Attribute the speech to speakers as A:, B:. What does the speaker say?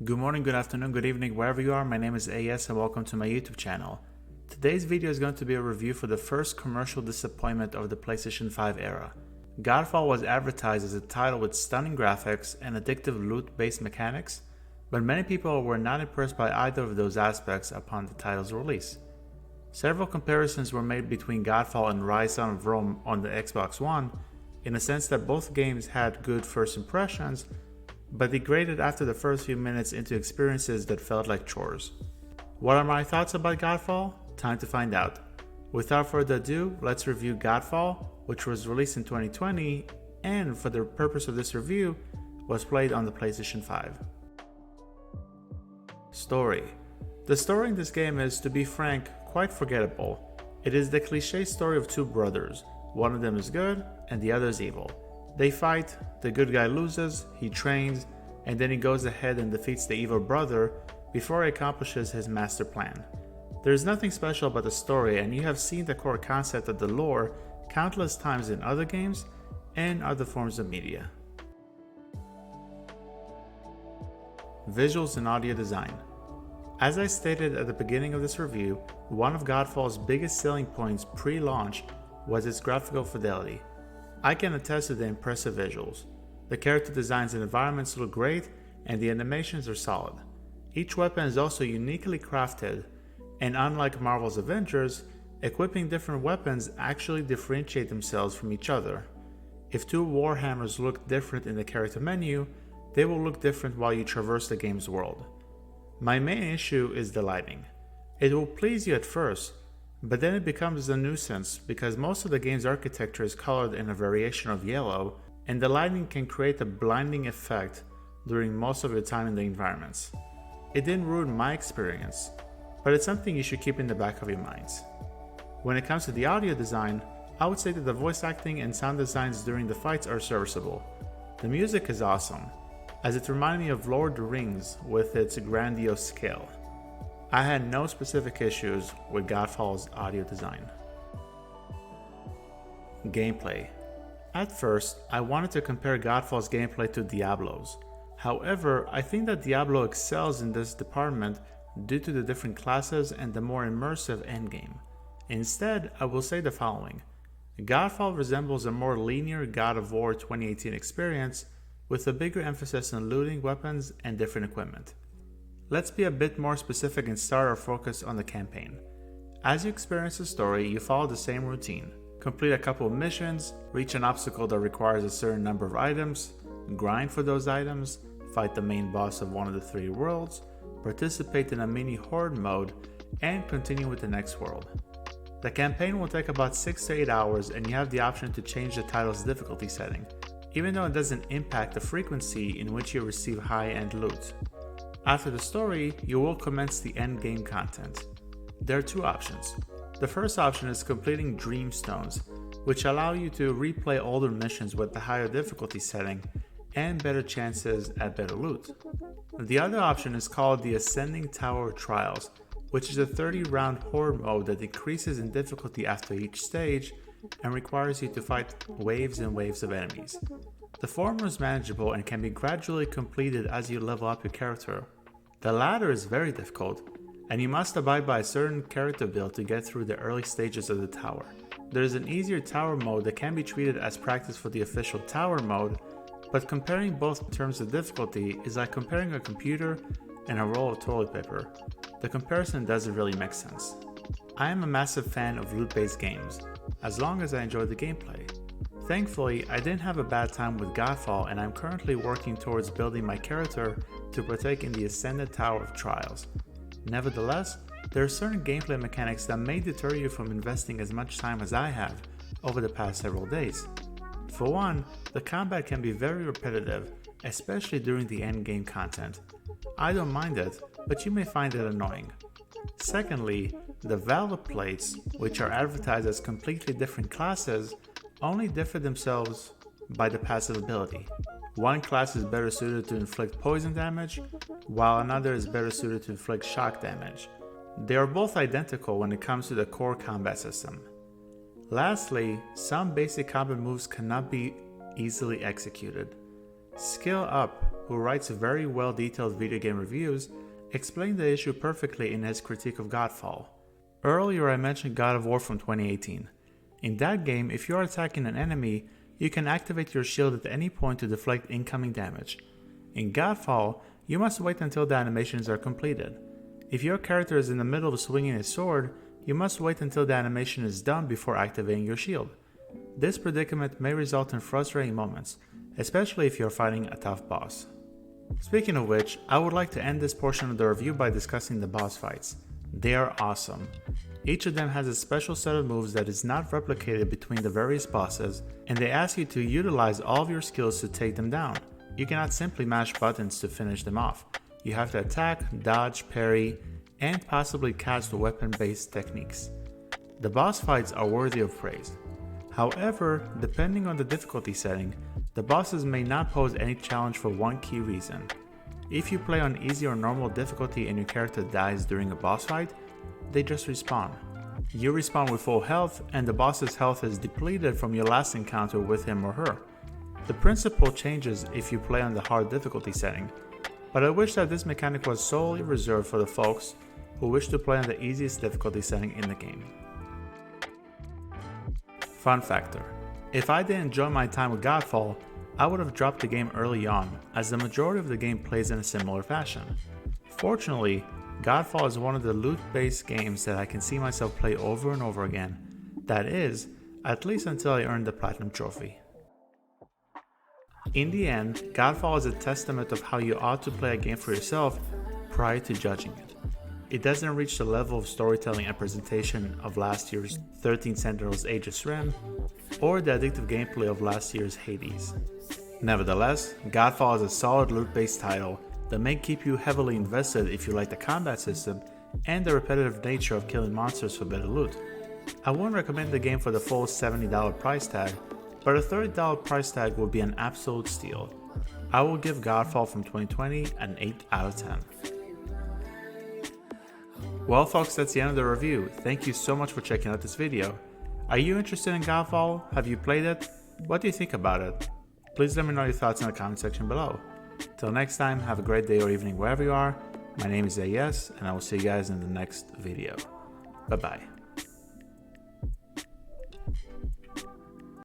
A: Good morning, good afternoon, good evening, wherever you are. My name is AS and welcome to my YouTube channel. Today's video is going to be a review for the first commercial disappointment of the PlayStation 5 era. Godfall was advertised as a title with stunning graphics and addictive loot-based mechanics, but many people were not impressed by either of those aspects upon the title's release. Several comparisons were made between Godfall and Rise Son of Rome on the Xbox One, in the sense that both games had good first impressions, but degraded after the first few minutes into experiences that felt like chores. What are my thoughts about Godfall? Time to find out. Without further ado, let's review Godfall, which was released in 2020 and, for the purpose of this review, was played on the PlayStation 5. Story. The story in this game is, to be frank, quite forgettable. It is the cliché story of two brothers. One of them is good and the other is evil. They fight, the good guy loses, he trains, and then he goes ahead and defeats the evil brother before he accomplishes his master plan. There is nothing special about the story, and you have seen the core concept of the lore countless times in other games and other forms of media. Visuals and audio design. As I stated at the beginning of this review, one of Godfall's biggest selling points pre-launch was its graphical fidelity. I can attest to the impressive visuals. The character designs and environments look great, and the animations are solid. Each weapon is also uniquely crafted, and unlike Marvel's Avengers, equipping different weapons actually differentiate themselves from each other. If two Warhammers look different in the character menu, they will look different while you traverse the game's world. My main issue is the lighting. It will please you at first, but then it becomes a nuisance because most of the game's architecture is colored in a variation of yellow, and the lighting can create a blinding effect during most of your time in the environments. It didn't ruin my experience, but it's something you should keep in the back of your minds. When it comes to the audio design, I would say that the voice acting and sound designs during the fights are serviceable. The music is awesome, as it reminded me of Lord of the Rings with its grandiose scale. I had no specific issues with Godfall's audio design. Gameplay. At first, I wanted to compare Godfall's gameplay to Diablo's. However, I think that Diablo excels in this department due to the different classes and the more immersive endgame. Instead, I will say the following. Godfall resembles a more linear God of War 2018 experience with a bigger emphasis on looting weapons and different equipment. Let's be a bit more specific and start our focus on the campaign. As you experience the story, you follow the same routine. Complete a couple of missions, reach an obstacle that requires a certain number of items, grind for those items, fight the main boss of one of the three worlds, participate in a mini horde mode, and continue with the next world. The campaign will take about 6 to 8 hours, and you have the option to change the title's difficulty setting, even though it doesn't impact the frequency in which you receive high-end loot. After the story, you will commence the end game content. There are two options. The first option is completing Dream Stones, which allow you to replay older missions with the higher difficulty setting and better chances at better loot. The other option is called the Ascending Tower Trials, which is a 30-round horde mode that increases in difficulty after each stage and requires you to fight waves and waves of enemies. The former is manageable and can be gradually completed as you level up your character. The latter is very difficult, and you must abide by a certain character build to get through the early stages of the tower. There is an easier tower mode that can be treated as practice for the official tower mode, but comparing both in terms of difficulty is like comparing a computer and a roll of toilet paper. The comparison doesn't really make sense. I am a massive fan of loot-based games, as long as I enjoy the gameplay. Thankfully, I didn't have a bad time with Godfall, and I'm currently working towards building my character to partake in the Ascended Tower of Trials. Nevertheless, there are certain gameplay mechanics that may deter you from investing as much time as I have over the past several days. For one, the combat can be very repetitive, especially during the endgame content. I don't mind it, but you may find it annoying. Secondly, the Valor plates, which are advertised as completely different classes, only differ themselves by the passive ability. One class is better suited to inflict poison damage, while another is better suited to inflict shock damage. They are both identical when it comes to the core combat system. Lastly, some basic combat moves cannot be easily executed. Skill up who writes very well detailed video game reviews, explained the issue perfectly in his critique of Godfall. Earlier I mentioned God of War from 2018. In that game, if you are attacking an enemy, you can activate your shield at any point to deflect incoming damage. In Godfall, you must wait until the animations are completed. If your character is in the middle of swinging his sword, you must wait until the animation is done before activating your shield. This predicament may result in frustrating moments, especially if you're fighting a tough boss. Speaking of which, I would like to end this portion of the review by discussing the boss fights. They are awesome. Each of them has a special set of moves that is not replicated between the various bosses, and they ask you to utilize all of your skills to take them down. You cannot simply mash buttons to finish them off. You have to attack, dodge, parry, and possibly cast weapon-based techniques. The boss fights are worthy of praise. However, depending on the difficulty setting, the bosses may not pose any challenge for one key reason. If you play on easy or normal difficulty and your character dies during a boss fight, they just respawn. You respawn with full health, and the boss's health is depleted from your last encounter with him or her. The principle changes if you play on the hard difficulty setting, but I wish that this mechanic was solely reserved for the folks who wish to play on the easiest difficulty setting in the game. Fun factor: if I didn't enjoy my time with Godfall, I would have dropped the game early on, as the majority of the game plays in a similar fashion. Fortunately, Godfall is one of the loot-based games that I can see myself play over and over again. That is, at least until I earn the Platinum Trophy. In the end, Godfall is a testament of how you ought to play a game for yourself prior to judging it. It doesn't reach the level of storytelling and presentation of last year's 13 Sentinels Age of Rim, or the addictive gameplay of last year's Hades. Nevertheless, Godfall is a solid loot-based title that may keep you heavily invested if you like the combat system and the repetitive nature of killing monsters for better loot. I wouldn't recommend the game for the full $70 price tag, but a $30 price tag would be an absolute steal. I will give Godfall from 2020 an 8 out of 10. Well folks, that's the end of the review. Thank you so much for checking out this video. Are you interested in Godfall? Have you played it? What do you think about it? Please let me know your thoughts in the comment section below. Till next time, have a great day or evening wherever you are. My name is AES, and I will see you guys in the next video. Bye bye.